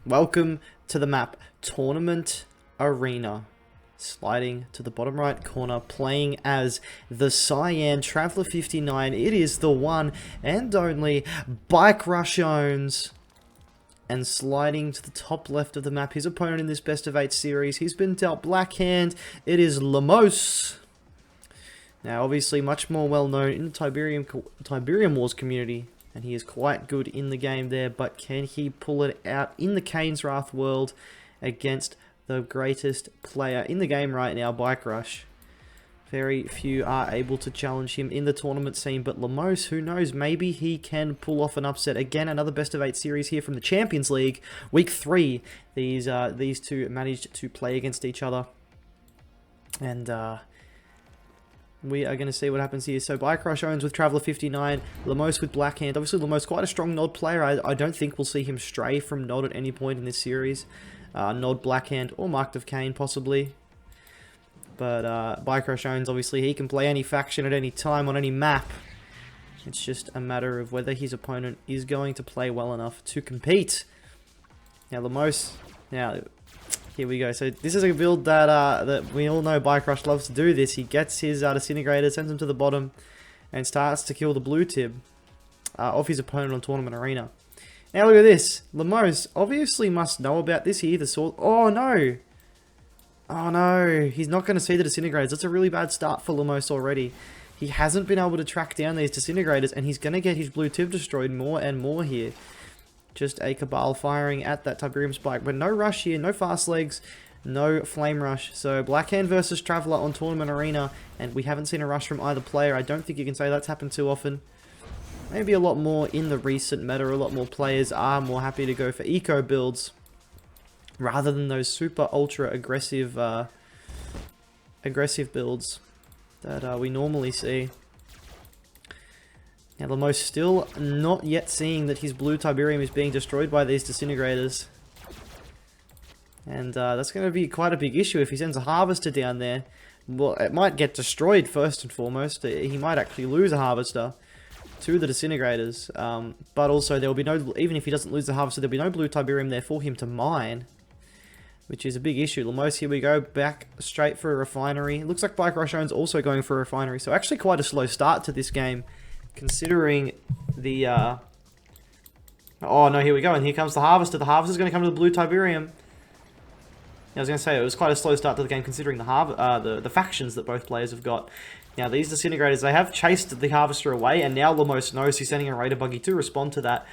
Welcome to the map Tournament Arena. Sliding to the bottom right corner, playing as the Cyan Traveller 59. It is the one and only Bikerushownz. And sliding to the top left of the map, his opponent in this best of 8 series, he's been dealt Black Hand. It is Lumos. Now, obviously, much more well known in the Tiberium Wars community, and he is quite good in the game there. But can he pull it out in the Kane's Wrath world against the greatest player in the game right now, Bikerush? Very few are able to challenge him in the tournament scene, but Lumos, who knows, maybe he can pull off an upset. Again, another best of 8 series here from the Champions League. Week 3, these two managed to play against each other. And we are going to see what happens here. So Bikerushownz with Traveller 59, Lumos with Black Hand. Obviously, Lumos quite a strong Nod player. I don't think we'll see him stray from Nod at any point in this series. Nod, Black Hand, or Marked of Kane, possibly. But Bikerushownz, obviously, he can play any faction at any time on any map. It's just a matter of whether his opponent is going to play well enough to compete. Now, Lumos, here we go. So this is a build that that we all know Bikerush loves to do this. He gets his disintegrator, sends him to the bottom, and starts to kill the blue tib of his opponent on Tournament Arena. Now look at this. Lumos obviously must know about this here. The sword. Oh no! Oh no! He's not going to see the disintegrators. That's a really bad start for Lumos already. He hasn't been able to track down these disintegrators, and he's going to get his blue tib destroyed more and more here. Just a Cabal firing at that Tiberium Spike. But no rush here, no fast legs, no flame rush. So Blackhand versus Traveller on Tournament Arena, and we haven't seen a rush from either player. I don't think you can say that's happened too often. Maybe a lot more in the recent meta. A lot more players are more happy to go for eco builds rather than those super ultra aggressive builds that we normally see. Now, Lumos still not yet seeing that his blue Tiberium is being destroyed by these disintegrators. And that's going to be quite a big issue if he sends a harvester down there. Well, it might get destroyed first and foremost. He might actually lose a harvester to the disintegrators. But also, there will be no, even if he doesn't lose the harvester, there will be no blue Tiberium there for him to mine, which is a big issue. Lumos, here we go, back straight for a refinery. It looks like Bikerushownz also going for a refinery. So actually quite a slow start to this game, considering the... Oh no, here we go, and here comes the harvester. The harvester's going to come to the blue Tiberium. I was going to say, it was quite a slow start to the game considering the factions that both players have got. Now, these disintegrators, they have chased the harvester away, and now Lumos knows he's sending a raider buggy to respond to that.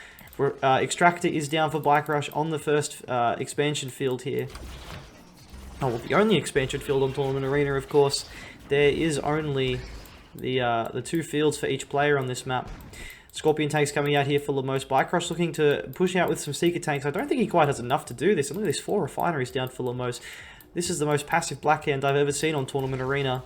Extractor is down for Bikerush on the first expansion field here. Oh, well, the only expansion field on Tournament Arena, of course. There is only the 2 fields for each player on this map. Scorpion tanks coming out here for Lumos. Bikerush looking to push out with some Seeker tanks. I don't think he quite has enough to do this. And look at these 4 refineries down for Lumos. This is the most passive Blackhand I've ever seen on Tournament Arena.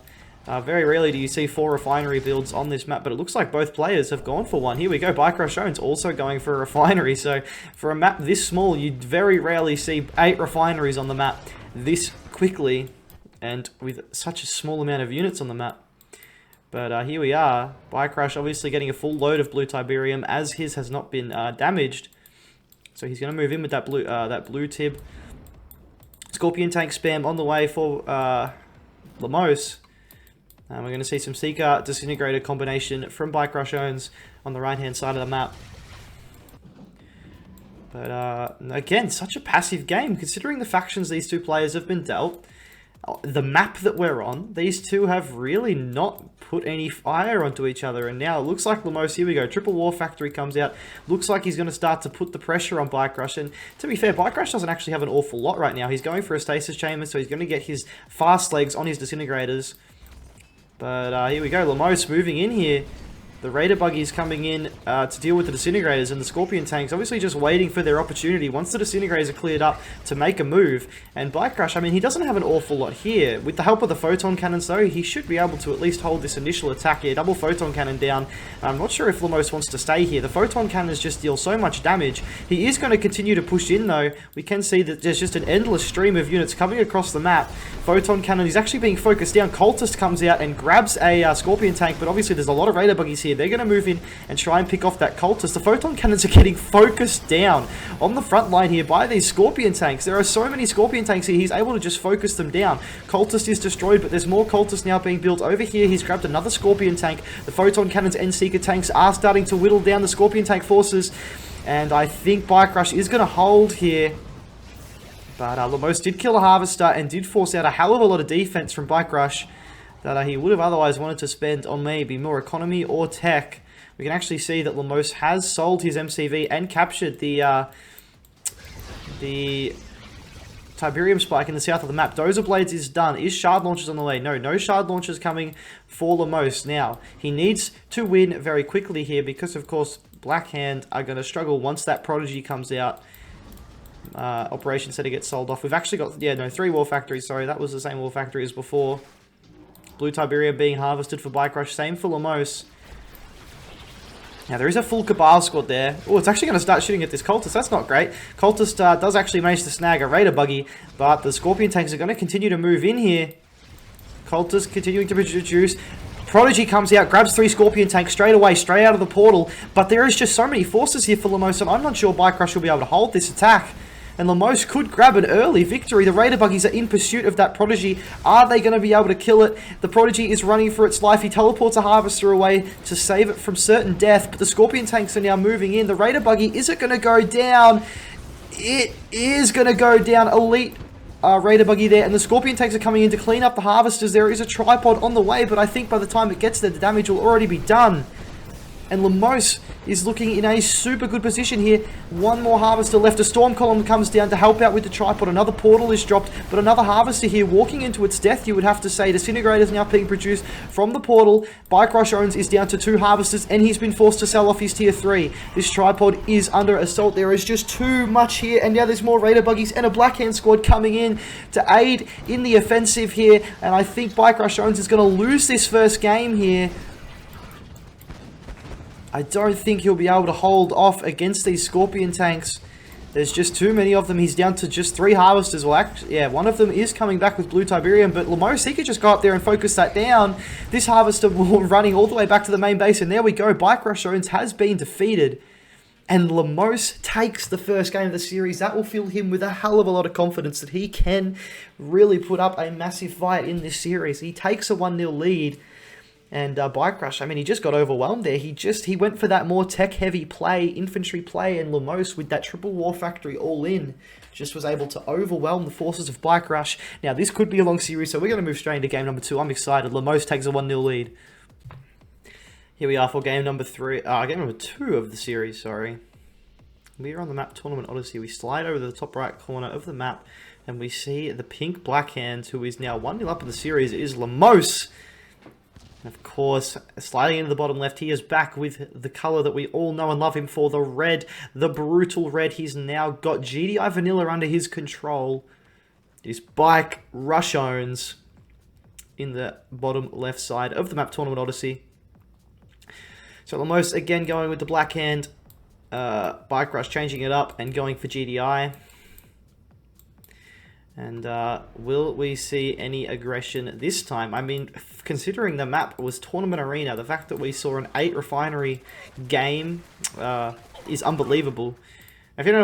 Very rarely do you see 4 refinery builds on this map, but it looks like both players have gone for one. Here we go, Bikerushownz also going for a refinery. So for a map this small, you very rarely see 8 refineries on the map this quickly and with such a small amount of units on the map. But here we are. Bikerush obviously getting a full load of blue Tiberium, as his has not been damaged. So he's going to move in with that blue tib. Scorpion tank spam on the way for Lumos. We're going to see some Seeker disintegrator combination from Bikerushownz on the right hand side of the map. But again, such a passive game considering the factions these 2 players have been dealt. The map that we're on, these 2 have really not put any fire onto each other. And now it looks like Lumos, here we go, Triple War Factory comes out. Looks like he's going to start to put the pressure on Bikerush. And to be fair, Bikerush doesn't actually have an awful lot right now. He's going for a stasis chamber, so he's going to get his fast legs on his disintegrators. But here we go, Lumos moving in here. The Raider Buggy is coming in to deal with the Disintegrators, and the Scorpion Tanks obviously just waiting for their opportunity once the Disintegrators are cleared up to make a move. And Bikerush, I mean, he doesn't have an awful lot here. With the help of the Photon Cannons, though, he should be able to at least hold this initial attack here. Double Photon Cannon down. I'm not sure if Lumos wants to stay here. The Photon Cannons just deal so much damage. He is going to continue to push in, though. We can see that there's just an endless stream of units coming across the map. Photon Cannon is actually being focused down. Cultist comes out and grabs a Scorpion Tank, but obviously there's a lot of Raider Buggies here here. They're going to move in and try and pick off that Cultist. The Photon Cannons are getting focused down on the front line here by these Scorpion tanks. There are so many Scorpion tanks here, he's able to just focus them down. Cultist is destroyed, but there's more Cultists now being built over here. He's grabbed another Scorpion tank. The Photon Cannons and Seeker tanks are starting to whittle down the Scorpion tank forces, and I think Bikerushownz is going to hold here. But Lumos did kill a Harvester and did force out a hell of a lot of defense from Bikerushownz that he would have otherwise wanted to spend on maybe more economy or tech. We can actually see that Lumos has sold his MCV and captured the Tiberium Spike in the south of the map. Dozer Blades is done. Is Shard Launchers on the way? No, no Shard Launchers coming for Lumos. Now, he needs to win very quickly here because, of course, Blackhand are going to struggle once that Prodigy comes out. Operation Center gets sold off. We've actually got, 3 War Factories. Sorry, that was the same War Factory as before. Blue Tiberium being harvested for Bikerushownz. Same for Lumos. Now, there is a full Cabal squad there. Oh, it's actually going to start shooting at this Cultist. That's not great. Cultist does actually manage to snag a Raider Buggy, but the Scorpion tanks are going to continue to move in here. Cultist continuing to produce. Prodigy comes out, grabs 3 Scorpion tanks straight away, straight out of the portal, but there is just so many forces here for Lumos, and I'm not sure Bikerushownz will be able to hold this attack. And Lumos could grab an early victory. The Raider Buggies are in pursuit of that Prodigy. Are they going to be able to kill it? The Prodigy is running for its life. He teleports a Harvester away to save it from certain death. But the Scorpion tanks are now moving in. The Raider Buggy, is it going to go down? It is going to go down. Elite Raider Buggy there. And the Scorpion tanks are coming in to clean up the Harvesters. There is a tripod on the way, but I think by the time it gets there, the damage will already be done. And Lumos is looking in a super good position here. One more Harvester left. A Storm Column comes down to help out with the tripod. Another Portal is dropped, but another Harvester here walking into its death, you would have to say. Disintegrators now being produced from the Portal. Bikerushownz is down to 2 Harvesters, and he's been forced to sell off his tier 3. This tripod is under assault. There is just too much here, and now there's more Raider Buggies and a Blackhand squad coming in to aid in the offensive here. And I think Bikerushownz is going to lose this first game here. I don't think he'll be able to hold off against these Scorpion tanks. There's just too many of them. He's down to just 3 Harvesters. Well, actually, yeah, one of them is coming back with Blue Tiberium, but Lumos, he could just go up there and focus that down. This Harvester running all the way back to the main base, and there we go. Bikerushownz has been defeated, and Lumos takes the first game of the series. That will fill him with a hell of a lot of confidence that he can really put up a massive fight in this series. He takes a 1-0 lead. And Bikerushownz, I mean, he just got overwhelmed there. He went for that more tech-heavy play, infantry play, and Lumos with that triple War Factory all in, just was able to overwhelm the forces of Bikerushownz. Now, this could be a long series, so we're going to move straight into game number 2. I'm excited. Lumos takes a 1-0 lead. Here we are for game number 2 of the series, sorry. We are on the map Tournament Odyssey. We slide over to the top right corner of the map, and we see the pink Blackhand, who is now 1-0 up in the series, is Lumos. Of course, sliding into the bottom left, he is back with the colour that we all know and love him for, the red, the brutal red. He's now got GDI Vanilla under his control. This Bikerushownz in the bottom left side of the map Tournament Odyssey. So Lumos again going with the Blackhand, Bikerushownz changing it up and going for GDI. And will we see any aggression this time? I mean, considering the map was Tournament Arena, the fact that we saw an 8 refinery game is unbelievable. If you don't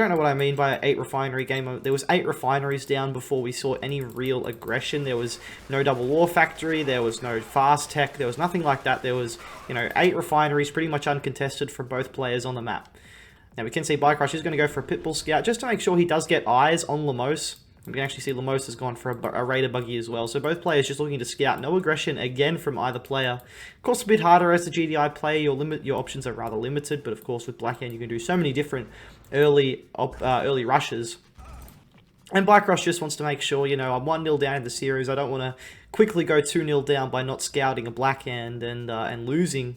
know what I mean by an 8 refinery game, there was 8 refineries down before we saw any real aggression. There was no double war factory, there was no fast tech, there was nothing like that. There was, 8 refineries pretty much uncontested from both players on the map. Now we can see Bikerushownz is going to go for a Pitbull Scout just to make sure he does get eyes on Lumos. We can actually see Lumos has gone for a Raider Buggy as well. So both players just looking to scout. No aggression again from either player. Of course, a bit harder as the GDI player. Your options are rather limited. But of course, with Blackhand, you can do so many different early rushes. And Bikerushownz just wants to make sure, I'm 1-0 down in the series. I don't want to quickly go 2-0 down by not scouting a Blackhand and losing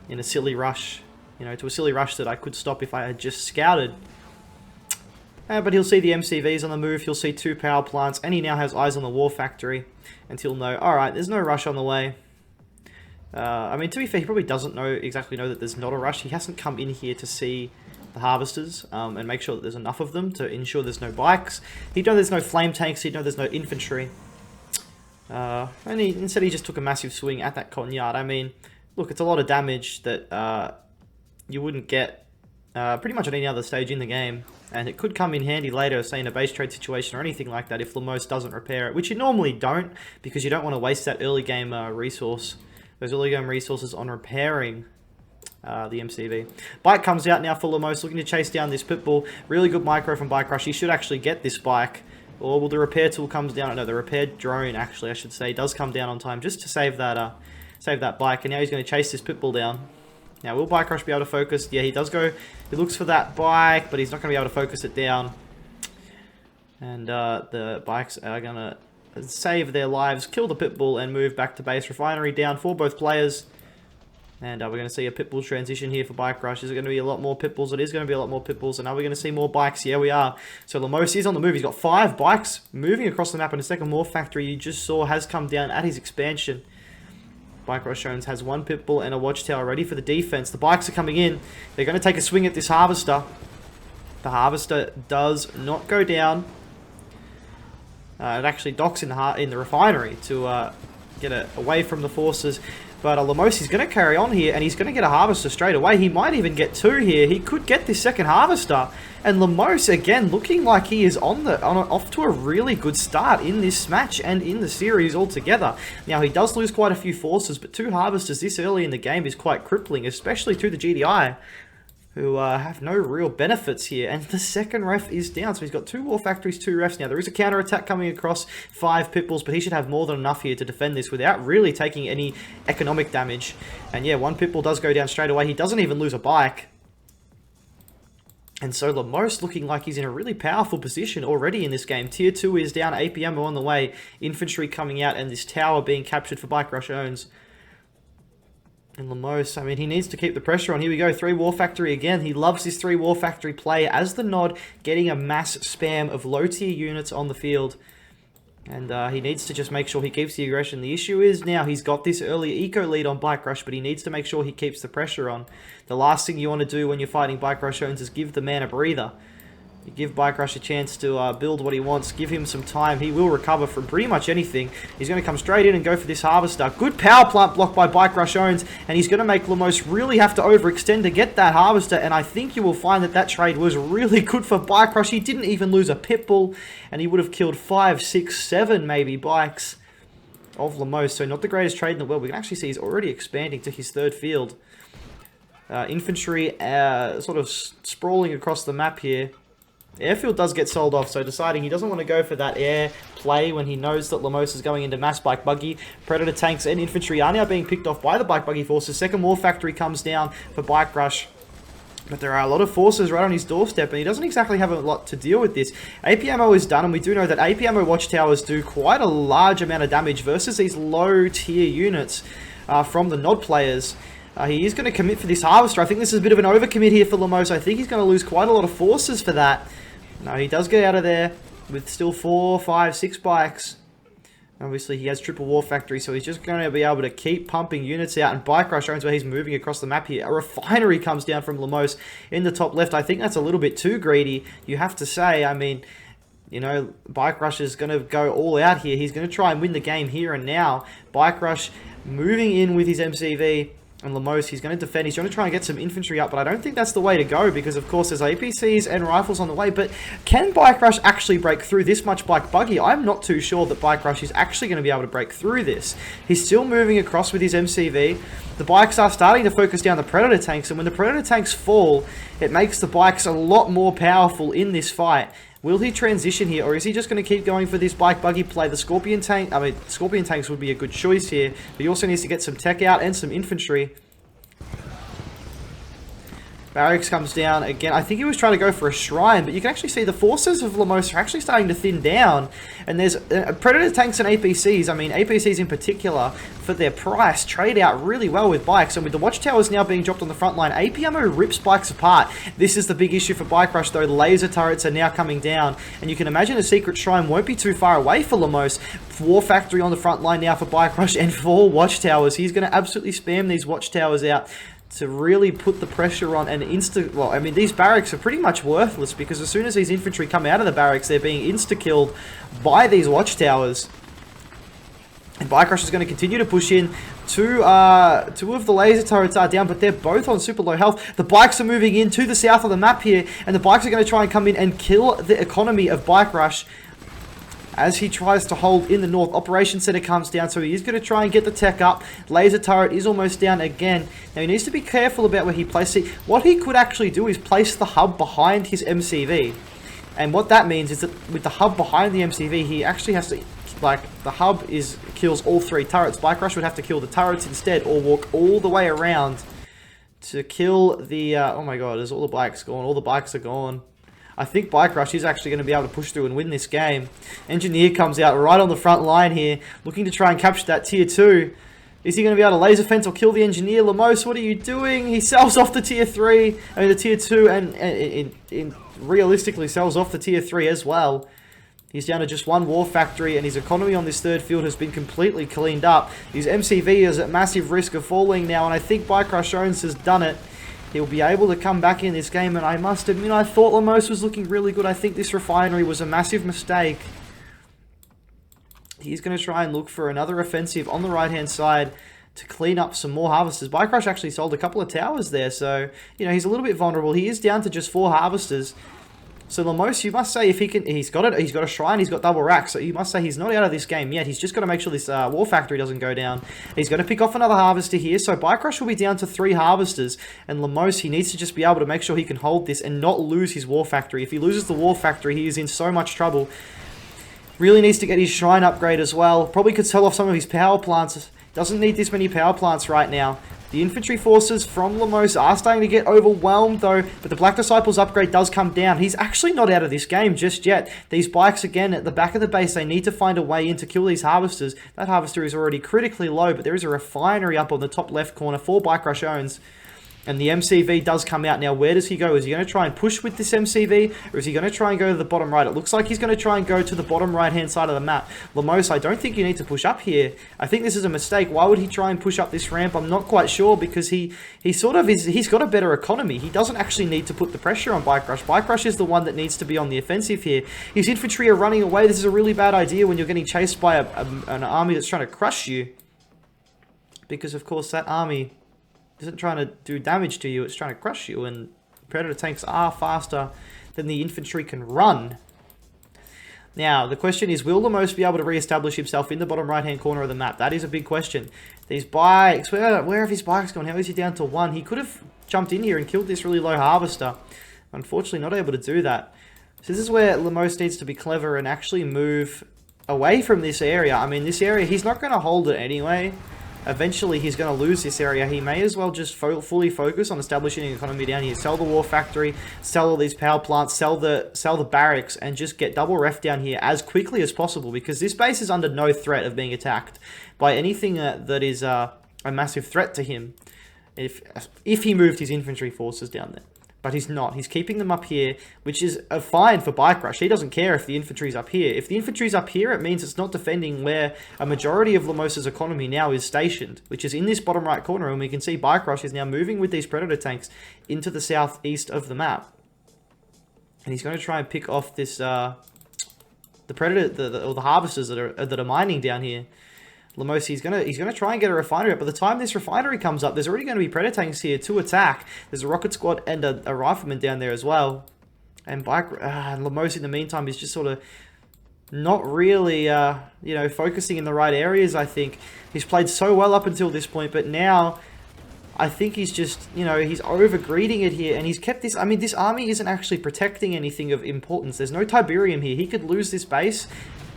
in a silly rush. To a silly rush that I could stop if I had just scouted. But he'll see the MCVs on the move, he'll see 2 power plants, and he now has eyes on the War Factory, and he'll know, alright, there's no rush on the way. I mean, to be fair, he probably doesn't exactly know that there's not a rush. He hasn't come in here to see the Harvesters and make sure that there's enough of them to ensure there's no bikes. He'd know there's no flame tanks, he'd know there's no infantry. And instead he just took a massive swing at that cotton yard. I mean, look, it's a lot of damage that you wouldn't get pretty much at any other stage in the game. And it could come in handy later, say in a base trade situation or anything like that, if Lumos doesn't repair it, which you normally don't, because you don't want to waste that early game resource, those early game resources on repairing the MCV. Bike comes out now for Lumos, looking to chase down this Pitbull. Really good micro from Bikerush. He should actually get this bike. Or will the repair tool comes down? No, the repair drone, actually, I should say, does come down on time just to save that bike. And now he's going to chase this Pitbull down. Now, will Bikerush be able to focus? Yeah, he does go. He looks for that bike, but he's not going to be able to focus it down. And the bikes are going to save their lives, kill the Pitbull, and move back to base. Refinery down for both players. And we're going to see a Pitbull transition here for Bikerussh. Is it going to be a lot more Pitbulls? It is going to be a lot more Pitbulls. And are we going to see more bikes? Yeah, we are. So Lumos is on the move. He's got 5 bikes moving across the map. And a second Morph Factory you just saw has come down at his expansion. Bikerushownz has 1 Pitbull and a Watchtower ready for the defense. The bikes are coming in. They're going to take a swing at this Harvester. The Harvester does not go down. It actually docks in the refinery to get it away from the forces. But Lumos is going to carry on here, and he's going to get a Harvester straight away. He might even get 2 here. He could get this second Harvester. And Lumos, again, looking like he is off to a really good start in this match and in the series altogether. Now, he does lose quite a few forces, but 2 Harvesters this early in the game is quite crippling, especially to the GDI, who have no real benefits here. And the second ref is down, so he's got 2 War Factories, 2 refs. Now, there is a counter-attack coming across 5 Pitbulls, but he should have more than enough here to defend this without really taking any economic damage. And yeah, 1 Pitbull does go down straight away. He doesn't even lose a bike. And so Lumos looking like he's in a really powerful position already in this game. Tier 2 is down, APM on the way, infantry coming out, and this tower being captured for Bikerushownz. And Lumos, I mean, he needs to keep the pressure on. Here we go, 3 War Factory again. He loves this 3 War Factory play as the nod, getting a mass spam of low-tier units on the field. And he needs to just make sure he keeps the aggression. The issue is now he's got this early eco lead on Bikerussh, but he needs to make sure he keeps the pressure on. The last thing you want to do when you're fighting Bikerushownz is give the man a breather. You give Bikerussh a chance to build what he wants. Give him some time. He will recover from pretty much anything. He's going to come straight in and go for this Harvester. Good power plant block by Bikerushownz, and he's going to make Lumos really have to overextend to get that Harvester, and I think you will find that that trade was really good for Bikerussh. He didn't even lose a Pitbull, and he would have killed 5, 6, 7 maybe bikes of Lumos, so not the greatest trade in the world. We can actually see he's already expanding to his 3rd field. Infantry sort of sprawling across the map here. Airfield does get sold off, so deciding he doesn't want to go for that air play when he knows that Lumos is going into mass bike buggy. Predator tanks and infantry are now being picked off by the bike buggy forces. Second War Factory comes down for Bikerussh. But there are a lot of forces right on his doorstep, and he doesn't exactly have a lot to deal with this. APMO is done, and we do know that APMO watchtowers do quite a large amount of damage versus these low-tier units from the Nod players. He is going to commit for this Harvester. I think this is a bit of an overcommit here for Lumos. I think he's going to lose quite a lot of forces for that. No, he does get out of there with still 4, 5, 6 bikes. Obviously, he has triple War Factory, so he's just going to be able to keep pumping units out. And Bikerushownz, where he's moving across the map here. A refinery comes down from Lumos in the top left. I think that's a little bit too greedy, you have to say. I mean, you know, Bikerussh is going to go all out here. He's going to try and win the game here and now. Bikerussh moving in with his MCV. And Lumos, he's going to defend. He's going to try and get some infantry up, but I don't think that's the way to go because, of course, there's APCs and rifles on the way. But can Bikerussh actually break through this much bike buggy? I'm not too sure that Bikerussh is actually going to be able to break through this. He's still moving across with his MCV. The bikes are starting to focus down the Predator tanks, and when the Predator tanks fall, it makes the bikes a lot more powerful in this fight. Will he transition here, or is he just going to keep going for this bike buggy play? The Scorpion tank, Scorpion tanks would be a good choice here, but he also needs to get some tech out and some infantry. Barracks comes down again. I think he was trying to go for a shrine, but you can actually see the forces of Lumos are actually starting to thin down. And there's Predator tanks and APCs. I mean, APCs in particular, for their price, trade out really well with bikes. And with the watchtowers now being dropped on the front line, APMO rips bikes apart. This is the big issue for Bikerussh, though. The laser turrets are now coming down. And you can imagine a secret shrine won't be too far away for Lumos. War Factory on the front line now for Bikerussh, and 4 watchtowers. He's going to absolutely spam these watchtowers out to really put the pressure on and well, I mean, these barracks are pretty much worthless because as soon as these infantry come out of the barracks, they're being insta-killed by these watchtowers. And Bikerushownz is going to continue to push in. Two of the laser turrets are down, but they're both on super low health. The bikes are moving in to the south of the map here, and the bikes are going to try and come in and kill the economy of Bikerush as he tries to hold in the north. Operation Center comes down, so he is going to try and get the tech up. Laser turret is almost down again. Now, he needs to be careful about where he places it. What he could actually do is place the hub behind his MCV. And what that means is that with the hub behind the MCV, he actually has to... Like, the hub kills all 3 turrets. Bikerush would have to kill the turrets instead, or walk all the way around to kill the... oh my god, is all the bikes gone? All the bikes are gone. I think Bikerush is actually going to be able to push through and win this game. Engineer comes out right on the front line here, looking to try and capture that tier 2. Is he going to be able to laser fence or kill the engineer? Lumos, what are you doing? He sells off the tier 3, I mean the tier 2, and realistically sells off the tier 3 as well. He's down to just 1 war factory, and his economy on this 3rd field has been completely cleaned up. His MCV is at massive risk of falling now, and I think Bikerushownz has done it. He'll be able to come back in this game, and I must admit, I thought Lumos was looking really good. I think this refinery was a massive mistake. He's going to try and look for another offensive on the right-hand side to clean up some more harvesters. Bikerush actually sold a couple of towers there, so, you know, he's a little bit vulnerable. He is down to just 4 harvesters. So Lumos, you must say, if he can, he's got a shrine, he's got double racks, so you must say he's not out of this game yet. He's just got to make sure this war factory doesn't go down. He's going to pick off another harvester here, so Bikerush will be down to 3 harvesters, and Lumos, he needs to just be able to make sure he can hold this and not lose his war factory. If he loses the war factory, he is in so much trouble. Really needs to get his shrine upgrade as well. Probably could sell off some of his power plants. Doesn't need this many power plants right now. The infantry forces from Lumos are starting to get overwhelmed though, but the Black Disciples upgrade does come down. He's actually not out of this game just yet. These bikes again at the back of the base, they need to find a way in to kill these harvesters. That harvester is already critically low, but there is a refinery up on the top left corner for Bikerushownz. And the MCV does come out. Now, where does he go? Is he going to try and push with this MCV? Or is he going to try and go to the bottom right? It looks like he's going to try and go to the bottom right-hand side of the map. Lumos, I don't think you need to push up here. I think this is a mistake. Why would he try and push up this ramp? I'm not quite sure, because he sort of is... He's got a better economy. He doesn't actually need to put the pressure on Bikerush. Bikerush is the one that needs to be on the offensive here. His infantry are running away. This is a really bad idea when you're getting chased by an army that's trying to crush you. Because, of course, that army isn't trying to do damage to you, it's trying to crush you, and Predator tanks are faster than the infantry can run. Now, the question is, will Lumos be able to re-establish himself in the bottom right-hand corner of the map? That is a big question. These bikes, where have his bikes gone? How is he down to 1? He could have jumped in here and killed this really low harvester. Unfortunately, not able to do that. So this is where Lumos needs to be clever and actually move away from this area. I mean, this area, he's not going to hold it anyway. Eventually, he's going to lose this area. He may as well just fully focus on establishing an economy down here. Sell the war factory, sell all these power plants, sell the barracks, and just get double ref down here as quickly as possible, because this base is under no threat of being attacked by anything that is a massive threat to him if he moved his infantry forces down there. But he's not. He's keeping them up here, which is fine for Bikerush. He doesn't care if the infantry's up here. If the infantry's up here, it means it's not defending where a majority of Lumos' economy now is stationed, which is in this bottom right corner. And we can see Bikerush is now moving with these Predator tanks into the southeast of the map. And he's going to try and pick off this the Predator, or the harvesters that are mining down here. Lumos, he's gonna try and get a refinery up. By the time this refinery comes up, there's already going to be Predator tanks here to attack. There's a rocket squad and a rifleman down there as well. And Lumos, in the meantime, is just sort of not really, you know, focusing in the right areas, I think. He's played so well up until this point, but now I think he's just, you know, he's over-greeding it here, and he's kept this... I mean, this army isn't actually protecting anything of importance. There's no Tiberium here. He could lose this base,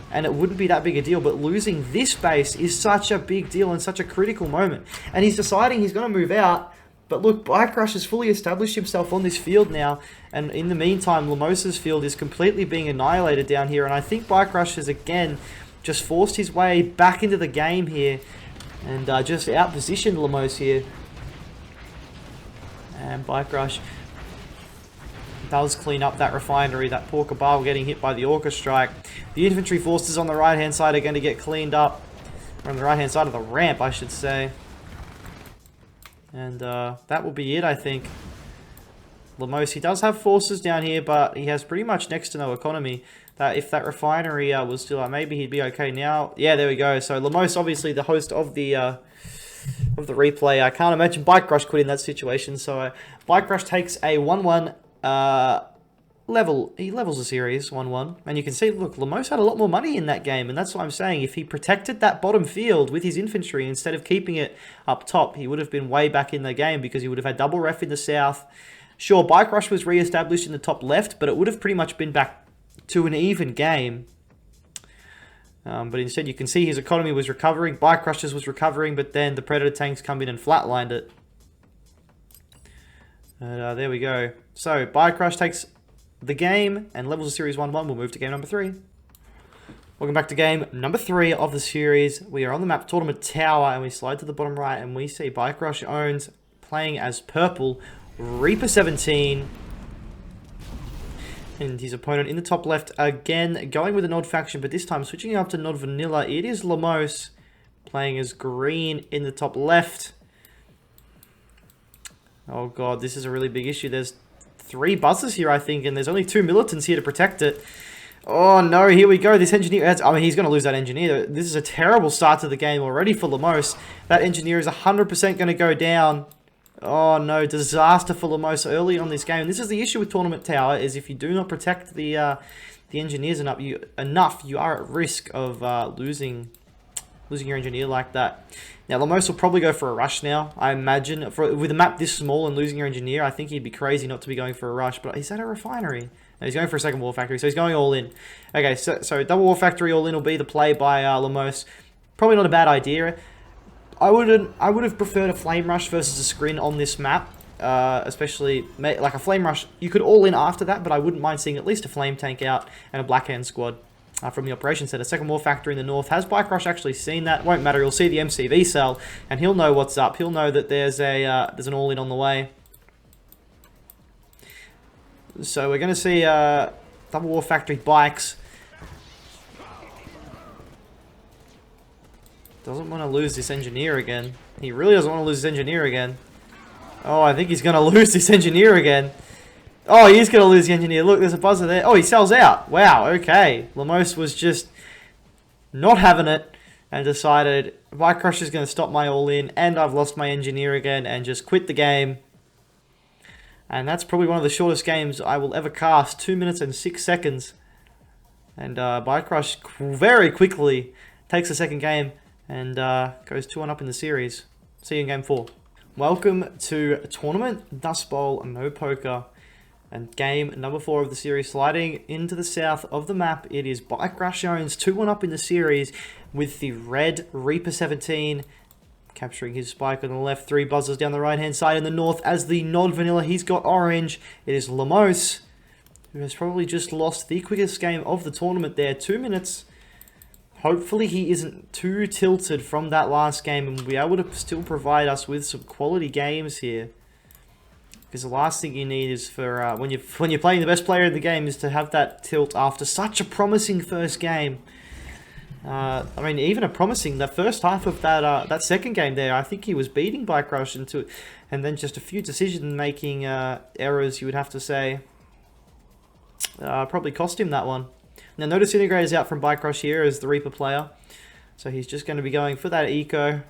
and it wouldn't be that big a deal, but losing this base is such a big deal and such a critical moment. And he's deciding he's going to move out, but look, Bikerushownz has fully established himself on this field now, and in the meantime, Lumos' field is completely being annihilated down here, and I think Bikerushownz has, again, just forced his way back into the game here, and just out-positioned Lumos here. And Bikerushownz does clean up that refinery. That poor Cabal getting hit by the Orca strike. The infantry forces on the right-hand side are going to get cleaned up. Or on the right-hand side of the ramp, I should say. And that will be it, I think. Lumos, he does have forces down here, but he has pretty much next to no economy. That if that refinery was still maybe he'd be okay now. Yeah, there we go. So Lumos, obviously the host of the replay. I can't imagine Bikerushownz quit in that situation. So Bikerushownz takes a 1-1 level. He levels the series 1-1, and you can see, look, Lumos had a lot more money in that game, and that's what I'm saying. If he protected that bottom field with his infantry instead of keeping it up top, he would have been way back in the game because he would have had double ref in the south. Sure, Bikerushownz was re-established in the top left, but it would have pretty much been back to an even game. But instead, you can see his economy was recovering, Bikerushownz was recovering, but then the Predator tanks come in and flatlined it. And there we go. So, Bikerushownz takes the game and levels the series 1-1. We'll move to game number 3. Welcome back to game number 3 of the series. We are on the map Tournament Tower, and we slide to the bottom right, and we see Bikerushownz playing as purple, Reaper 17. And his opponent in the top left, again, going with the Nod faction, but this time switching up to Nod Vanilla. It is Lumos playing as green in the top left. Oh god, this is a really big issue. There's 3 buzzers here, I think, and there's only 2 militants here to protect it. Oh no, here we go. This engineer, I mean, he's going to lose that engineer. This is a terrible start to the game already for Lumos. That engineer is 100% going to go down. Oh no, disaster for Lumos early on this game. And this is the issue with Tournament Tower, is if you do not protect the engineers enough, you are at risk of losing your engineer like that. Now, Lumos will probably go for a rush now, I imagine. With a map this small and losing your engineer, I think he'd be crazy not to be going for a rush. But is that a refinery? No, he's going for a second war factory, so he's going all in. Okay, so double war factory all in will be the play by Lumos. Probably not a bad idea. I would have preferred a flame rush versus a screen on this map, especially like a flame rush. You could all in after that, but I wouldn't mind seeing at least a flame tank out and a black hand squad from the operations center. Second war factory in the north. Has Bikerushownz actually seen that? Won't matter. He'll see the MCV cell and he'll know what's up. He'll know that there's an all in on the way. So we're going to see double war factory bikes. Doesn't want to lose this engineer again. He really doesn't want to lose this engineer again. Oh, I think he's going to lose this engineer again. Oh, he's going to lose the engineer. Look, there's a buzzer there. Oh, he sells out. Wow, okay. Lumos was just not having it and decided, Bikerushownz is going to stop my all-in, and I've lost my engineer again, and just quit the game. And that's probably one of the shortest games I will ever cast. 2 minutes and 6 seconds. And Bikerushownz very quickly takes the second game and goes 2-1 up in the series. See you in game 4. Welcome to Tournament Dust Bowl No Poker. And game number 4 of the series, sliding into the south of the map. It is Bikerushownz 2-1 up in the series with the red Reaper 17 capturing his spike on the left. 3 buzzers down the right hand side. In the north, as the Nod Vanilla, he's got orange. It is Lumos, who has probably just lost the quickest game of the tournament there. 2 minutes. Hopefully he isn't too tilted from that last game and will be able to still provide us with some quality games here. Because the last thing you need is for when you're playing the best player in the game is to have that tilt after such a promising first game. I mean, even a promising the first half of that second game there, I think he was beating Bikerushownz and then just a few decision-making errors, you would have to say, probably cost him that one. Now, no Disintegrators out from Bikerushownz here as the Reaper player, so he's just going to be going for that eco.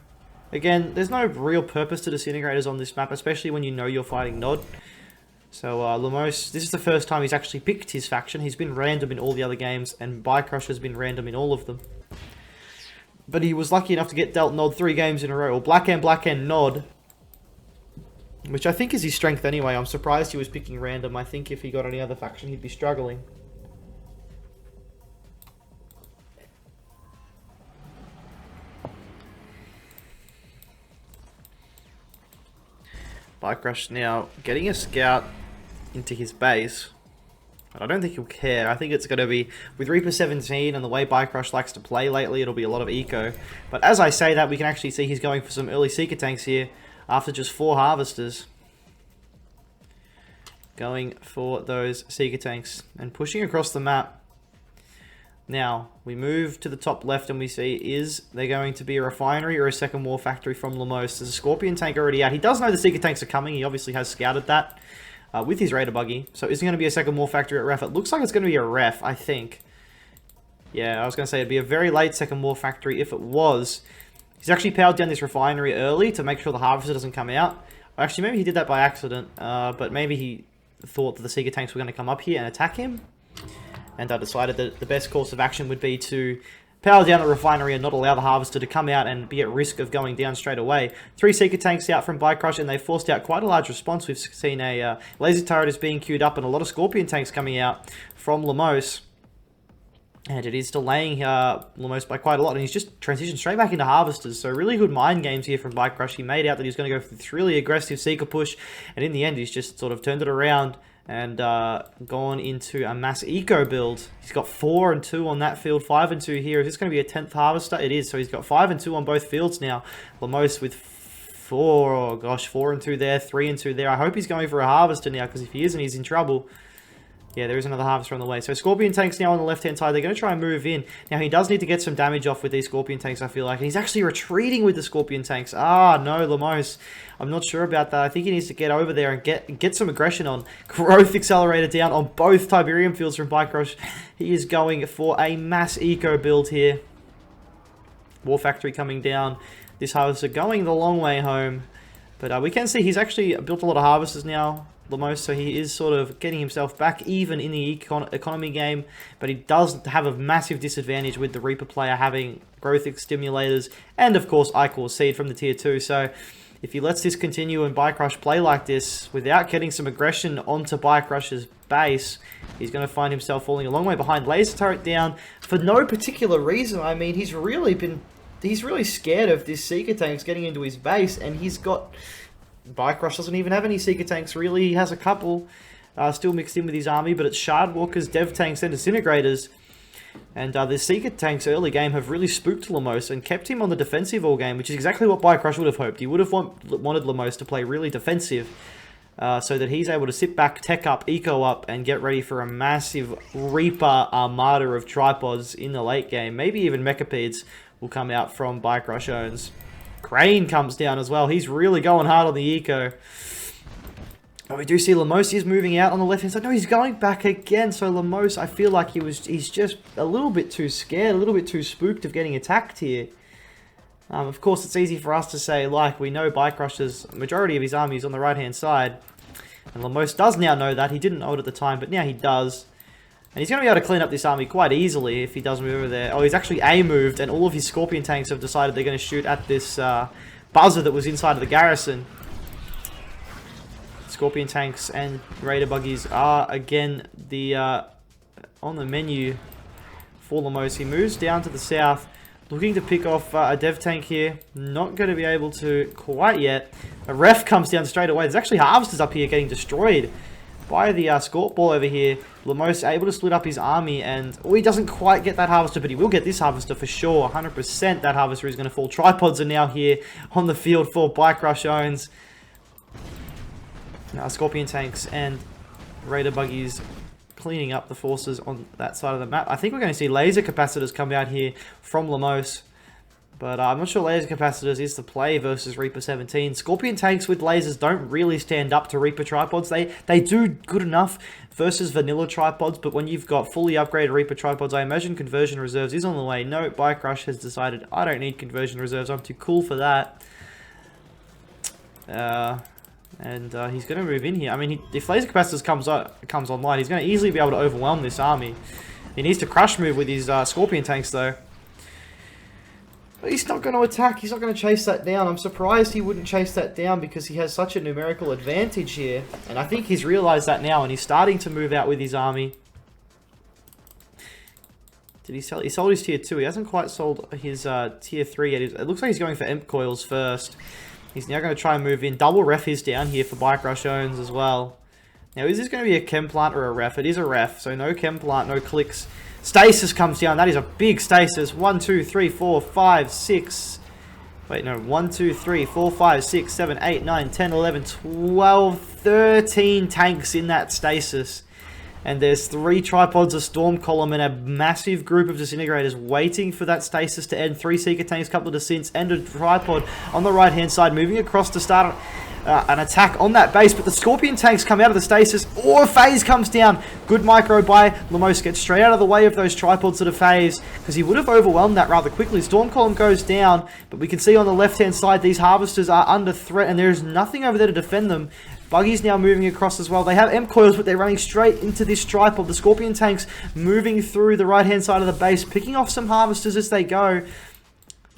Again, there's no real purpose to Disintegrators on this map, especially when you know you're fighting Nod. So Lumos, this is the first time he's actually picked his faction. He's been random in all the other games, and Bikerushownz has been random in all of them. But he was lucky enough to get dealt Nod 3 games in a row, or Black Hand, Nod. Which I think is his strength anyway. I'm surprised he was picking random. I think if he got any other faction, he'd be struggling. Bikerushownz now getting a scout into his base. But I don't think he'll care. I think it's going to be, with Reaper 17 and the way Bikerushownz likes to play lately, it'll be a lot of eco. But as I say that, we can actually see he's going for some early Seeker tanks here after just 4 harvesters. Going for those Seeker tanks and pushing across the map. Now, we move to the top left and we see, is there going to be a refinery or a second war factory from Lumos? There's a Scorpion tank already out. He does know the Seeker tanks are coming. He obviously has scouted that. with his Raider buggy. So is it going to be a second War Factory at ref? It looks like it's going to be a ref, I think. Yeah, I was going to say it'd be a very late second War Factory if it was. He's actually powered down this refinery early to make sure the harvester doesn't come out. Actually, maybe he did that by accident, but maybe he thought that the Seeker tanks were going to come up here and attack him. And I decided that the best course of action would be to power down the refinery and not allow the harvester to come out and be at risk of going down straight away. 3 Seeker tanks out from Bikerush, and they forced out quite a large response. We've seen a laser turret is being queued up and a lot of Scorpion tanks coming out from Lumos. And it is delaying Lumos by quite a lot. And he's just transitioned straight back into harvesters. So really good mind games here from Bikerushownz. He made out that he was going to go for this really aggressive Seeker push. And in the end, he's just sort of turned it around and gone into a mass eco build. He's got 4 and 2 on that field, 5 and 2 here. Is this going to be a 10th harvester? It is. So he's got 5 and 2 on both fields now. Lumos with 4 and 2 there, 3 and 2 there. I hope he's going for a harvester now, because if he isn't, he's in trouble. Yeah, there is another harvester on the way. So Scorpion tanks now on the left-hand side. They're going to try and move in. Now, he does need to get some damage off with these Scorpion tanks, I feel like. And he's actually retreating with the Scorpion tanks. Ah, no, Lumos. I'm not sure about that. I think he needs to get over there and get some aggression on. Growth accelerator down on both Tiberium fields from Bikerushownz. He is going for a mass eco build here. War Factory coming down. This harvester going the long way home. But we can see he's actually built a lot of harvesters now, Lumos, so he is sort of getting himself back even in the economy game, but he does have a massive disadvantage with the Reaper player having growth stimulators and, of course, Ichor Seed from the Tier 2. So if he lets this continue and Bikerush play like this without getting some aggression onto Bikerush's base, he's going to find himself falling a long way behind. Laser turret down for no particular reason. I mean, he's really scared of this Seeker tanks getting into his base, and he's got... Bikerush doesn't even have any Seeker tanks, really. He has a couple still mixed in with his army, but it's Shard Walkers, Dev Tanks, and Disintegrators. And the Seeker tanks early game have really spooked Lumos and kept him on the defensive all game, which is exactly what Bikerush would have hoped. He would have wanted Lumos to play really defensive so that he's able to sit back, tech up, eco up, and get ready for a massive Reaper armada of tripods in the late game. Maybe even Mechapedes will come out from Bikerushownz. Kane comes down as well. He's really going hard on the eco. But we do see Lumos is moving out on the left-hand side. No, he's going back again. So Lumos, I feel like he's just a little bit too scared, a little bit too spooked of getting attacked here. Of course, it's easy for us to say, like, we know Bikerush's majority of his army is on the right-hand side. And Lumos does now know that. He didn't know it at the time, but now he does. And he's going to be able to clean up this army quite easily if he does move over there. Oh, he's actually A-moved, and all of his Scorpion tanks have decided they're going to shoot at this buzzer that was inside of the garrison. Scorpion tanks and Raider buggies are, again, on the menu for Lumos. He moves down to the south, looking to pick off a Dev tank here. Not going to be able to quite yet. A ref comes down straight away. There's actually harvesters up here getting destroyed by the Scorp Ball over here. Lumos able to split up his army, and he doesn't quite get that harvester, but he will get this harvester for sure. 100% that harvester is going to fall. Tripods are now here on the field for Bikerushownz. Scorpion tanks and Raider buggies cleaning up the forces on that side of the map. I think we're going to see laser capacitors come out here from Lumos. But I'm not sure laser capacitors is the play versus Reaper 17. Scorpion tanks with lasers don't really stand up to Reaper tripods. They do good enough versus vanilla tripods, but when you've got fully upgraded Reaper tripods, I imagine conversion reserves is on the way. No, Bikerush has decided, I don't need conversion reserves. I'm too cool for that. And he's going to move in here. I mean, if laser capacitors comes online, he's going to easily be able to overwhelm this army. He needs to crush move with his Scorpion tanks, though. But he's not going to attack. He's not going to chase that down. I'm surprised he wouldn't chase that down because he has such a numerical advantage here. And I think he's realized that now, and he's starting to move out with his army. Did he sell? He sold his tier 2. He hasn't quite sold his tier 3 yet. It looks like he's going for Emp Coils first. He's now going to try and move in. Double ref is down here for Bikerushownz as well. Now, is this going to be a chem plant or a ref? It is a ref, so no chem plant, no clicks. Stasis comes down. That is a big stasis. 1, 2, 3, 4, 5, 6. Wait, no. 1, 2, 3, 4, 5, 6, 7, 8, 9, 10, 11, 12, 13 tanks in that stasis. And there's 3 tripods, a storm column, and a massive group of disintegrators waiting for that stasis to end. 3 Seeker tanks, couple of Descents, and a tripod on the right-hand side, moving across to start an attack on that base, but the Scorpion tanks come out of the stasis. Oh, FaZe comes down. Good micro by Lumos. Gets straight out of the way of those tripods that are FaZe, because he would have overwhelmed that rather quickly. Storm Column goes down, but we can see on the left-hand side, these Harvesters are under threat, and there is nothing over there to defend them. Buggy's now moving across as well. They have M-coils, but they're running straight into this tripod. The Scorpion tanks moving through the right-hand side of the base, picking off some Harvesters as they go.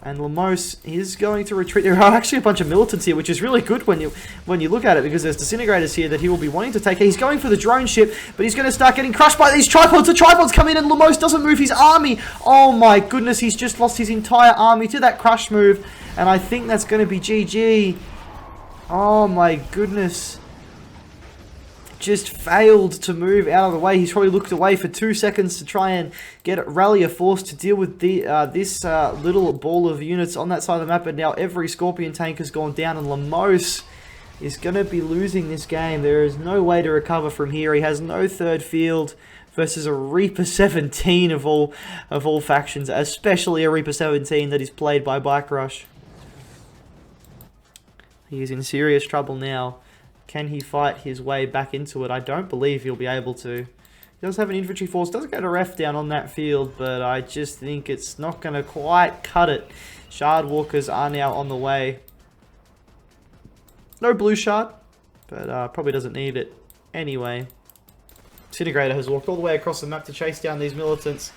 And Lumos is going to retreat. There are actually a bunch of militants here, which is really good when you look at it, because there's disintegrators here that he will be wanting to take. He's going for the drone ship, but he's going to start getting crushed by these tripods. The tripods come in, and Lumos doesn't move his army. Oh my goodness, he's just lost his entire army to that crush move, and I think that's going to be GG. Oh my goodness. Just failed to move out of the way. He's probably looked away for 2 seconds to try and rally a force to deal with this little ball of units on that side of the map. But now every Scorpion tank has gone down, and Lumos is going to be losing this game. There is no way to recover from here. He has no third field versus a Reaper 17 of all factions, especially a Reaper 17 that is played by Bikerush. He is in serious trouble now. Can he fight his way back into it? I don't believe he'll be able to. He does have an infantry force. Doesn't get a ref down on that field, but I just think it's not going to quite cut it. Shard walkers are now on the way. No blue shard, but probably doesn't need it anyway. Disintegrator has walked all the way across the map to chase down these militants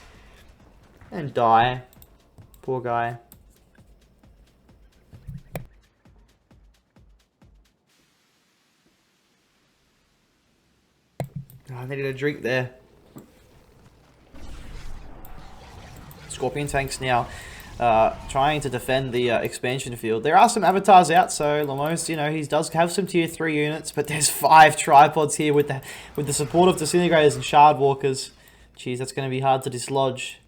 and die. Poor guy. I needed a drink there. Scorpion tanks now trying to defend the expansion field. There are some avatars out, so Lumos, you know, he does have some tier 3 units, but there's 5 tripods here with the support of disintegrators and shard walkers. Jeez, that's going to be hard to dislodge.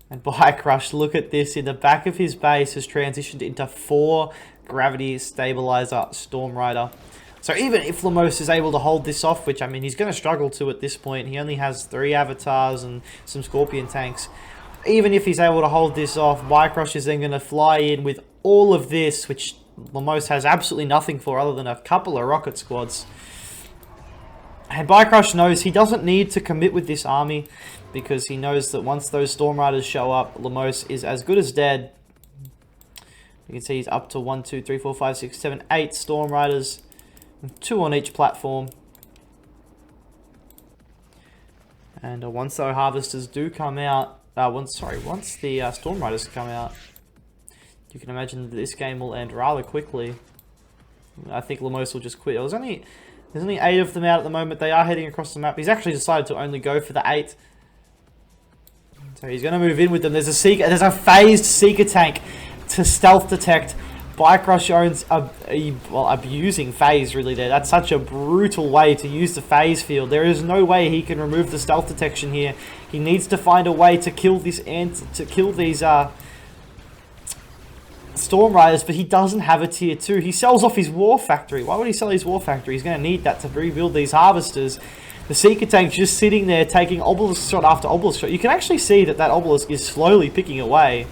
And Bikerush, look at this, in the back of his base has transitioned into 4 gravity stabilizer Storm Rider. So even if Lumos is able to hold this off, which, I mean, he's going to struggle to at this point. He only has 3 avatars and some Scorpion tanks. Even if he's able to hold this off, Bikerushownz is then going to fly in with all of this, which Lumos has absolutely nothing for other than a couple of rocket squads. And Bikerushownz knows he doesn't need to commit with this army, because he knows that once those Storm Riders show up, Lumos is as good as dead. You can see he's up to 1, 2, 3, 4, 5, 6, 7, 8 Storm Riders. 2 on each platform. And once the Harvesters do come out, once the Storm Riders come out, you can imagine that this game will end rather quickly. I think Lumos will just quit. There's only 8 of them out at the moment. They are heading across the map. He's actually decided to only go for the 8. So he's going to move in with them. There's a phased Seeker tank to stealth detect. Bikerushownz abusing phase really there. That's such a brutal way to use the phase field. There is no way he can remove the stealth detection here. He needs to find a way to kill these Storm Riders, but he doesn't have a tier 2. He sells off his War Factory. Why would he sell his War Factory? He's going to need that to rebuild these Harvesters. The Seeker tank just sitting there taking obelisk shot after obelisk shot. You can actually see that obelisk is slowly picking away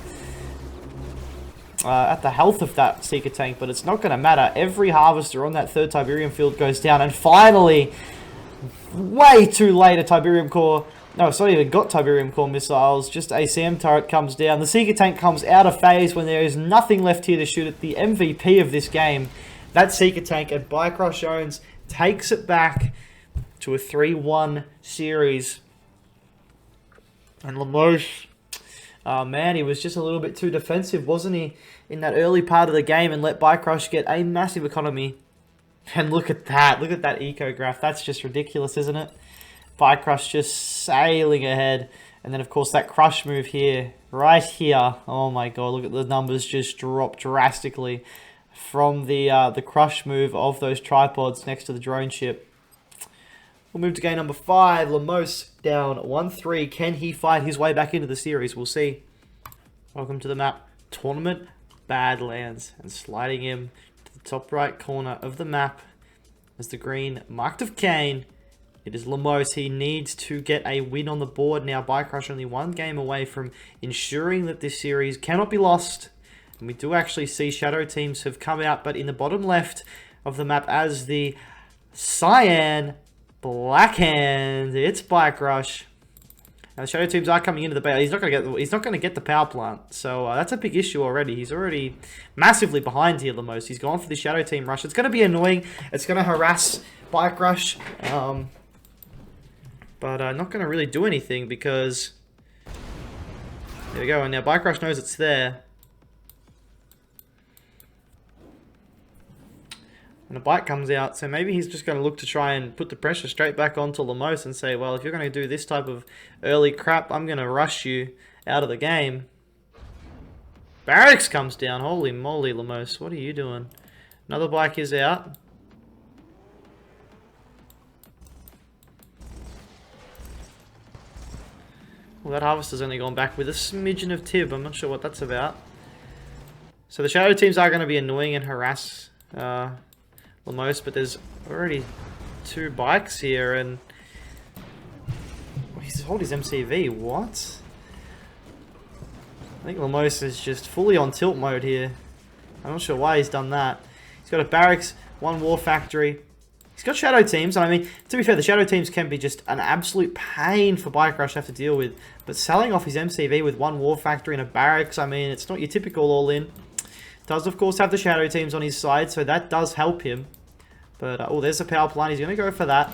at the health of that Seeker tank, but it's not going to matter. Every Harvester on that 3rd Tiberium field goes down, and finally, way too late, a Tiberium core. No, it's not even got Tiberium core missiles. Just a SAM turret comes down. The Seeker tank comes out of phase when there is nothing left here to shoot at. The MVP of this game, that Seeker tank, and Bikerushownz takes it back to a 3-1 series. And Lumos, oh man, he was just a little bit too defensive, wasn't he, in that early part of the game, and let Bikerushownz get a massive economy. And look at that. Look at that eco graph. That's just ridiculous, isn't it? Bikerushownz just sailing ahead. And then, of course, that crush move here, right here. Oh my god, look at the numbers just drop drastically from the crush move of those tripods next to the drone ship. We'll move to game number 5. Lumos down 1-3. Can he fight his way back into the series? We'll see. Welcome to the map. Tournament Badlands. And sliding him to the top right corner of the map is the green marked of Kane. It is Lumos. He needs to get a win on the board now. Bikerushownz only 1 game away from ensuring that this series cannot be lost. And we do actually see shadow teams have come out, but in the bottom left of the map as the Cyan Blackhand. It's Bikerushownz. Now the shadow teams are coming into the base. He's not gonna get the power plant, so that's a big issue already. He's already massively behind here. Lumos. He's gone for the shadow team rush. It's gonna be annoying. It's gonna harass Bikerush, but not gonna really do anything because there we go. And now Bikerush knows it's there. And the bike comes out, so maybe he's just going to look to try and put the pressure straight back onto Lumos and say, well, if you're going to do this type of early crap, I'm going to rush you out of the game. Barracks comes down. Holy moly, Lumos. What are you doing? Another bike is out. Well, that harvester's only gone back with a smidgen of tib. I'm not sure what that's about. So the shadow teams are going to be annoying and harass Lumos, but there's already 2 bikes here, and he's holding his MCV. What? I think Lumos is just fully on tilt mode here. I'm not sure why he's done that. He's got a barracks, 1 war factory. He's got shadow teams, and I mean, to be fair, the shadow teams can be just an absolute pain for Bikerushownz to have to deal with. But selling off his MCV with 1 war factory and a barracks, I mean, it's not your typical all-in. Does, of course, have the shadow teams on his side, so that does help him. But, oh, there's a power plant. He's going to go for that.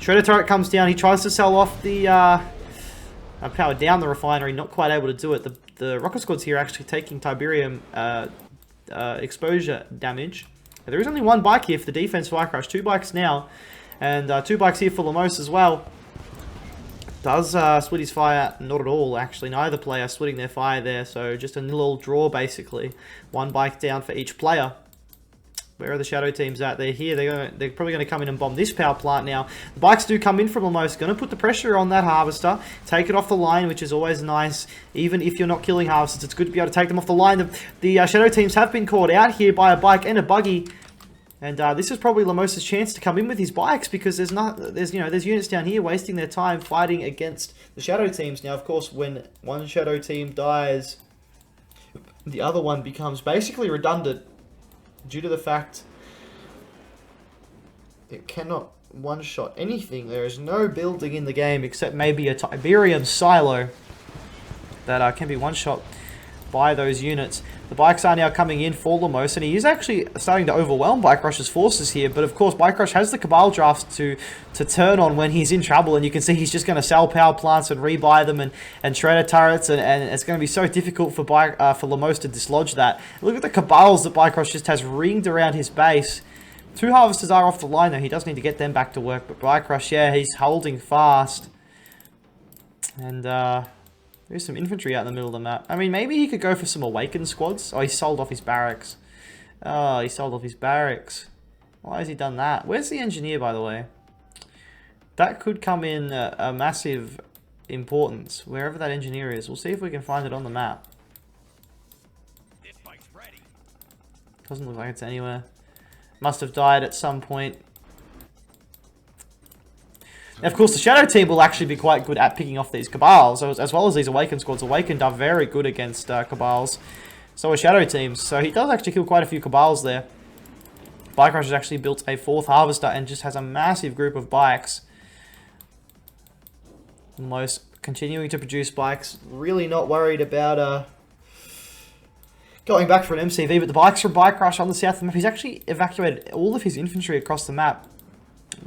Shredder turret comes down. He tries to sell off the power down the refinery. Not quite able to do it. The rocket squads here are actually taking Tiberium exposure damage. There is only 1 bike here for the defense for Bikerushownz. 2 bikes now. And 2 bikes here for Lumos as well. Does split his fire? Not at all, actually. Neither player splitting their fire there. So just a little draw, basically. 1 bike down for each player. Where are the shadow teams at? They're here. They're probably going to come in and bomb this power plant now. The bikes do come in from Lumos. Going to put the pressure on that harvester. Take it off the line, which is always nice. Even if you're not killing harvesters, it's good to be able to take them off the line. The shadow teams have been caught out here by a bike and a buggy. And this is probably Lumos' chance to come in with his bikes, because there's units down here wasting their time fighting against the shadow teams. Now, of course, when one shadow team dies, the other one becomes basically redundant due to the fact it cannot one-shot anything. There is no building in the game except maybe a Tiberium silo that can be one-shot by those units. The bikes are now coming in for Lumos, and he is actually starting to overwhelm Bikerush's forces here. But of course, Bikerush has the Cabal drafts to turn on when he's in trouble, and you can see he's just going to sell power plants and rebuy them and shredder turrets, and it's going to be so difficult for Lumos to dislodge that. Look at the Cabals that Bikerush just has ringed around his base. 2 harvesters are off the line though. He does need to get them back to work, but Bikerush, yeah, he's holding fast. And there's some infantry out in the middle of the map. I mean, maybe he could go for some awakened squads. Oh, he sold off his barracks. Oh, he sold off his barracks. Why has he done that? Where's the engineer, by the way? That could come in a massive importance, wherever that engineer is. We'll see if we can find it on the map. Doesn't look like it's anywhere. Must have died at some point. Now, of course, the Shadow team will actually be quite good at picking off these Cabals, as well as these Awakened squads. Awakened are very good against Cabals. So are Shadow teams. So he does actually kill quite a few Cabals there. Bikerushownz has actually built a 4th Harvester and just has a massive group of bikes. Lumos continuing to produce bikes. Really not worried about going back for an MCV. But the bikes from Bikerushownz on the south of the map. He's actually evacuated all of his infantry across the map.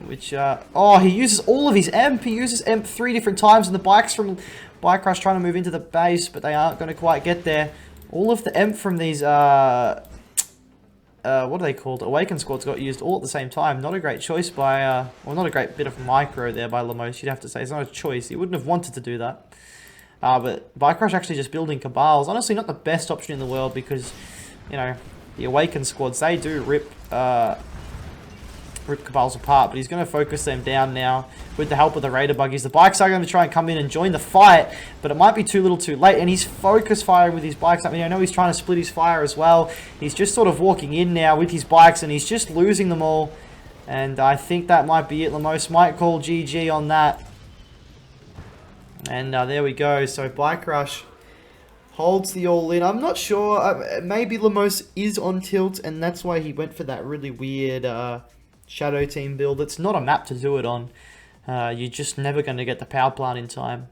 Which, oh, he uses all of his EMP. He uses EMP 3 different times, and the bikes from Bikerushownz trying to move into the base, but they aren't going to quite get there. All of the EMP from these, what are they called? Awakened squads got used all at the same time. Not a great choice by, well, not a great bit of micro there by Lumos, you'd have to say. It's not a choice. He wouldn't have wanted to do that. But Bikerushownz actually just building Cabals. Honestly, not the best option in the world because, you know, the Awakened squads, they do rip Cabals apart, but he's going to focus them down now with the help of the Raider buggies. The bikes are going to try and come in and join the fight, but it might be too little too late, and he's focus firing with his bikes. I mean, I know he's trying to split his fire as well. He's just sort of walking in now with his bikes, and he's just losing them all, and I think that might be it. Lumos might call GG on that, and there we go. So Bikerushownz Holds the all-in. I'm not sure. Maybe Lumos is on tilt, and that's why he went for that really weird Shadow Team build. It's not a map to do it on. You're just never going to get the power plant in time.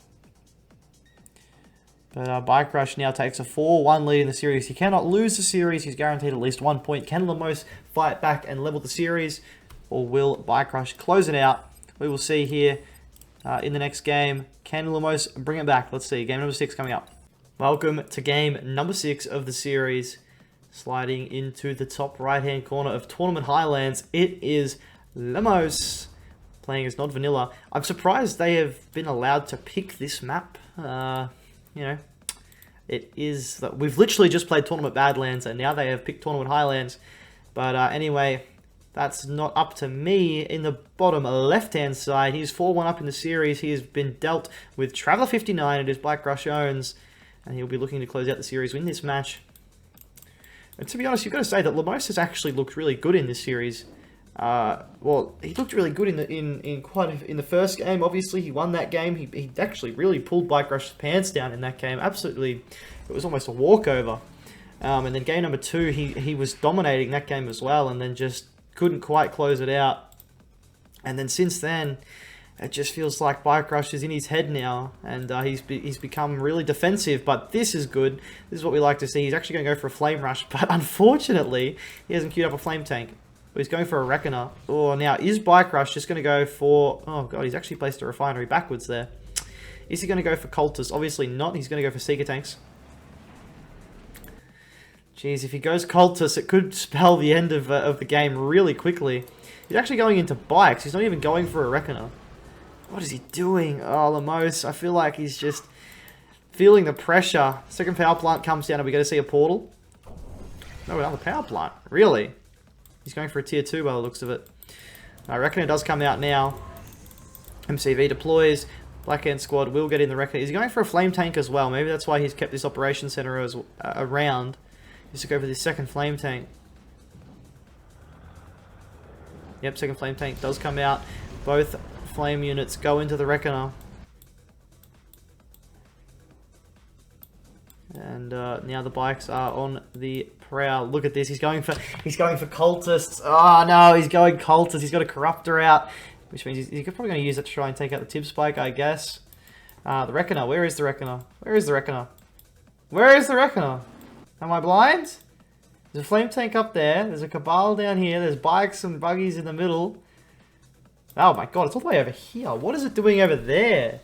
But Bikerushownz now takes a 4-1 lead in the series. He cannot lose the series. He's guaranteed at least 1 point. Can Lumos fight back and level the series? Or will Bikerushownz close it out? We will see here in the next game. Can Lumos bring it back? Let's see. Game number 6 coming up. Welcome to game number 6 of the series. Sliding into the top right-hand corner of Tournament Highlands, it is Lumos playing as Not Vanilla. I'm surprised they have been allowed to pick this map. You know, it is that we've literally just played Tournament Badlands, and now they have picked Tournament Highlands. But anyway, that's not up to me. In the bottom left-hand side, he's 4-1 up in the series. He has been dealt with Traveler 59. It is Bikerushownz. And he'll be looking to close out the series, win this match. And to be honest, you've got to say that Lumos has actually looked really good in this series. Well, he looked really good in the first game. Obviously, he won that game. He actually really pulled Bikerush's pants down in that game. Absolutely, it was almost a walkover. And then game number 2, he was dominating that game as well, and then just couldn't quite close it out. And then since then, it just feels like Bikerush is in his head now, and he's become really defensive, but this is good. This is what we like to see. He's actually going to go for a Flame Rush, but unfortunately, he hasn't queued up a Flame Tank. He's going for a Reckoner. Oh, now, is Bikerush just going to go for... Oh, God, he's actually placed a Refinery backwards there. Is he going to go for Cultist? Obviously not. He's going to go for Seeker Tanks. Jeez, if he goes Cultist, it could spell the end of the game really quickly. He's actually going into Bikes. He's not even going for a Reckoner. What is he doing? Oh, Lumos. I feel like he's just feeling the pressure. Second power plant comes down. Are we going to see a portal? No, another power plant. Really? He's going for a tier 2 by the looks of it. I reckon it does come out now. MCV deploys. Blackhand squad will get in the Reckoner. He's going for a flame tank as well. Maybe that's why he's kept this operation center around. Just to go for this second flame tank. Yep, second flame tank does come out. Both flame units go into the Reckoner. And now the bikes are on the prowl. Look at this. He's going for cultists. Oh no, he's going cultists. He's got a corruptor out, which means he's probably going to use that to try and take out the tip spike, I guess. The Reckoner. Where is the Reckoner? Where is the Reckoner? Where is the Reckoner? Am I blind? There's a flame tank up there. There's a Cabal down here. There's bikes and buggies in the middle. Oh my god, it's all the way over here. What is it doing over there?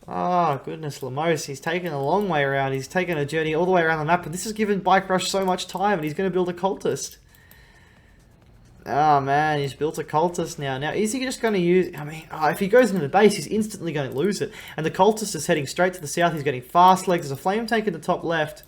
Oh, goodness, Lumos. He's taken a long way around. He's taken a journey all the way around the map, and this has given Bikerush so much time, and he's going to build a cultist. Oh, man, he's built a cultist now. Now, is he just going to use... I mean, if he goes into the base, he's instantly going to lose it. And the cultist is heading straight to the south. He's getting fast legs. There's a flame tank in the top left.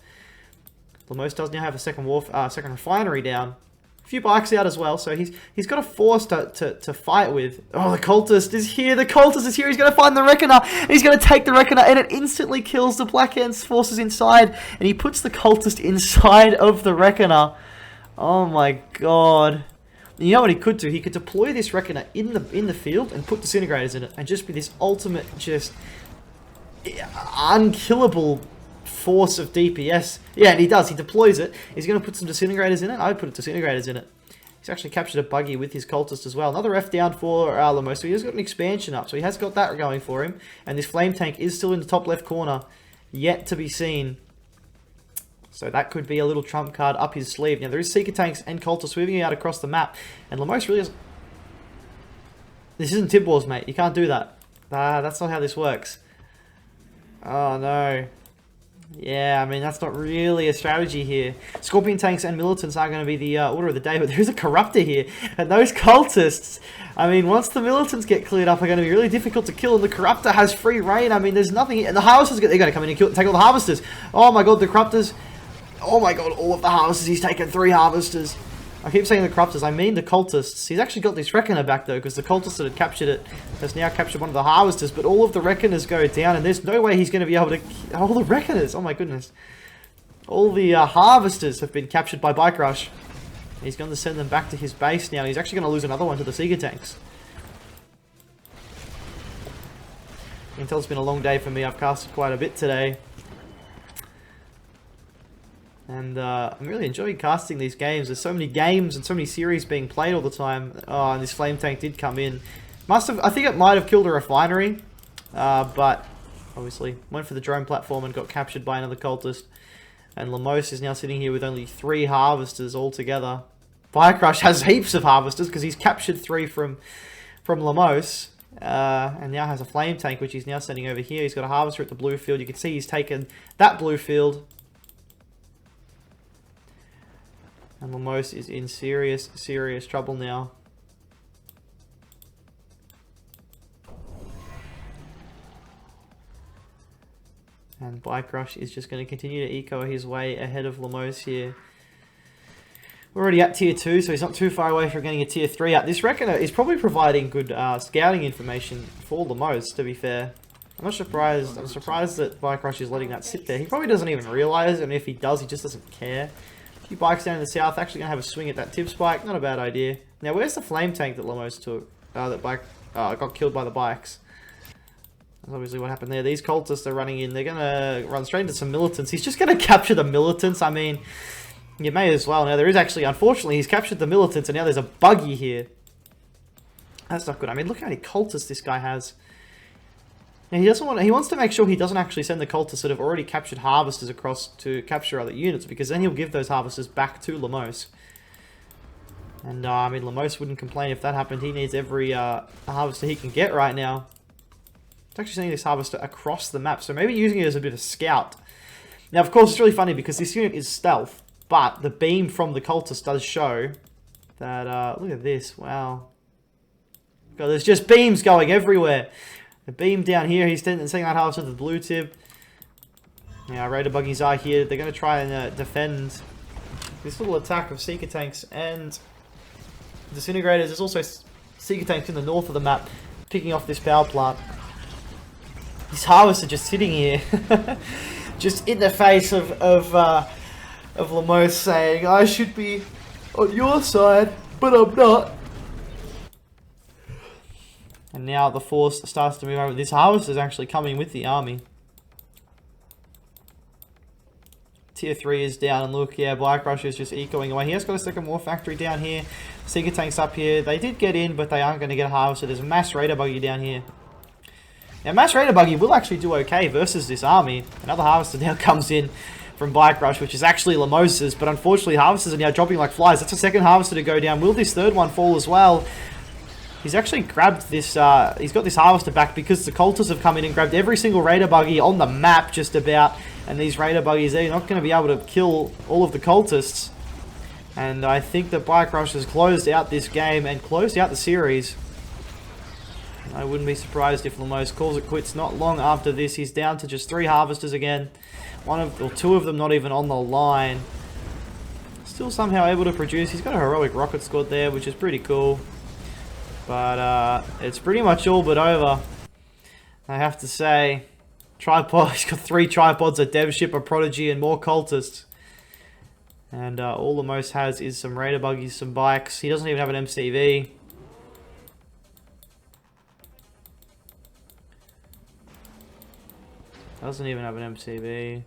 Lumos does now have a second refinery down. A few bikes out as well, so he's got a force to fight with. Oh, the cultist is here. The cultist is here. He's going to find the Reckoner. And he's going to take the Reckoner, and it instantly kills the Blackhand's forces inside. And he puts the cultist inside of the Reckoner. Oh my god. You know what he could do? He could deploy this Reckoner in the field and put disintegrators in it, and just be this ultimate, just unkillable force of DPS. Yeah, and he does. He deploys it. He's going to put some disintegrators in it. I would put disintegrators in it. He's actually captured a buggy with his cultist as well. Another F down for Lumos. So he has got an expansion up. So he has got that going for him. And this flame tank is still in the top left corner. Yet to be seen. So that could be a little trump card up his sleeve. Now there is Seeker tanks and cultists moving out across the map. And Lumos really is... This isn't Tib Wars, mate. You can't do that. That's not how this works. Oh no. Yeah, I mean, that's not really a strategy here. Scorpion tanks and militants are going to be the order of the day, but there's a corruptor here. And those cultists, I mean, once the militants get cleared up, are going to be really difficult to kill, and the corruptor has free reign. I mean, there's nothing... And the harvesters, they're going to come in and take all the harvesters. Oh my god, the corruptors... Oh my god, all of the harvesters. He's taken 3 harvesters. I keep saying the corruptors, I mean the cultists. He's actually got this Reckoner back though, because the cultist that had captured it has now captured one of the harvesters, but all of the Reckoners go down, and there's no way he's going to be able to... All the Reckoners! Oh my goodness. All the harvesters have been captured by Bikerush. He's going to send them back to his base now. He's actually going to lose another one to the Seeker tanks. You can tell it's been a long day for me. I've casted quite a bit today. And I'm really enjoying casting these games. There's so many games and so many series being played all the time. Oh, and this flame tank did come in. I think it might have killed a refinery. But obviously went for the drone platform and got captured by another cultist. And Lumos is now sitting here with only 3 harvesters altogether. Bikerushownz has heaps of harvesters because he's captured 3 from Lumos. And now has a flame tank, which he's now sending over here. He's got a harvester at the blue field. You can see he's taken that blue field. And Lumos is in serious, serious trouble now. And Bikerush is just going to continue to eco his way ahead of Lumos here. We're already at tier 2, so he's not too far away from getting a tier 3 up. This Reckoner is probably providing good scouting information for Lumos, to be fair. I'm not surprised. I'm surprised that Bikerush is letting that sit there. He probably doesn't even realize, and if he does, he just doesn't care. A few bikes down in the south, actually going to have a swing at that tip spike. Not a bad idea. Now, where's the flame tank that Lumos took? Got killed by the bikes. That's obviously what happened there. These cultists are running in. They're going to run straight into some militants. He's just going to capture the militants. I mean, you may as well. Now, there is actually, unfortunately, he's captured the militants, and now there's a buggy here. That's not good. I mean, look how many cultists this guy has. Now, he wants to make sure he doesn't actually send the cultists that have already captured harvesters across to capture other units, because then he'll give those harvesters back to Lumos. And, I mean, Lumos wouldn't complain if that happened. He needs every harvester he can get right now. It's actually sending this harvester across the map, so maybe using it as a bit of scout. Now, of course, it's really funny because this unit is stealth, but the beam from the cultist does show that, look at this, wow. God, there's just beams going everywhere. The beam down here, he's sending that harvester to the blue tip. Now, Raider buggies are here. They're going to try and defend this little attack of Seeker tanks and disintegrators. There's also Seeker tanks in the north of the map picking off this power plant. These harvesters are just sitting here, just in the face of Lumos saying, I should be on your side, but I'm not. And now the force starts to move over. This harvester is actually coming with the army. Tier 3 is down, and look, yeah, Bikerush is just ecoing away. He has got a second war factory down here. Seeker tanks up here. They did get in, but they aren't going to get harvested. There's a mass raider buggy down here. Now, Mass Raider Buggy will actually do okay versus this army. Another harvester now comes in from Bikerushownz, which is actually Lumos's, but unfortunately harvesters are now dropping like flies. That's a second harvester to go down. Will this third one fall as well? He's actually grabbed this, he's got this harvester back because the cultists have come in and grabbed every single Raider Buggy on the map just about. And these Raider Buggies, they're not going to be able to kill all of the cultists. And I think that Bikerushownz has closed out this game and closed out the series. I wouldn't be surprised if Lumos calls it quits not long after this. He's down to just 3 harvesters again. 2 of them not even on the line. Still somehow able to produce. He's got a heroic rocket squad there, which is pretty cool. But it's pretty much all but over. I have to say, tripod. He's got 3 tripods, a dev ship, a prodigy, and more cultists. And all Lumos has is some Raider buggies, some bikes. He doesn't even have an MCV. Doesn't even have an MCV.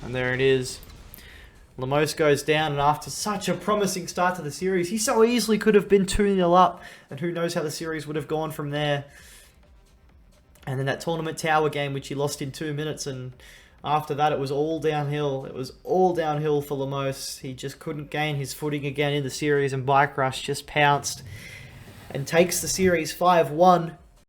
And there it is. Lumos goes down, and after such a promising start to the series, he so easily could have been 2-0 up, and who knows how the series would have gone from there. And then that tournament tower game, which he lost in 2 minutes, and after that it was all downhill. It was all downhill for Lumos. He just couldn't gain his footing again in the series, and Bikerushownz just pounced and takes the series 5-1.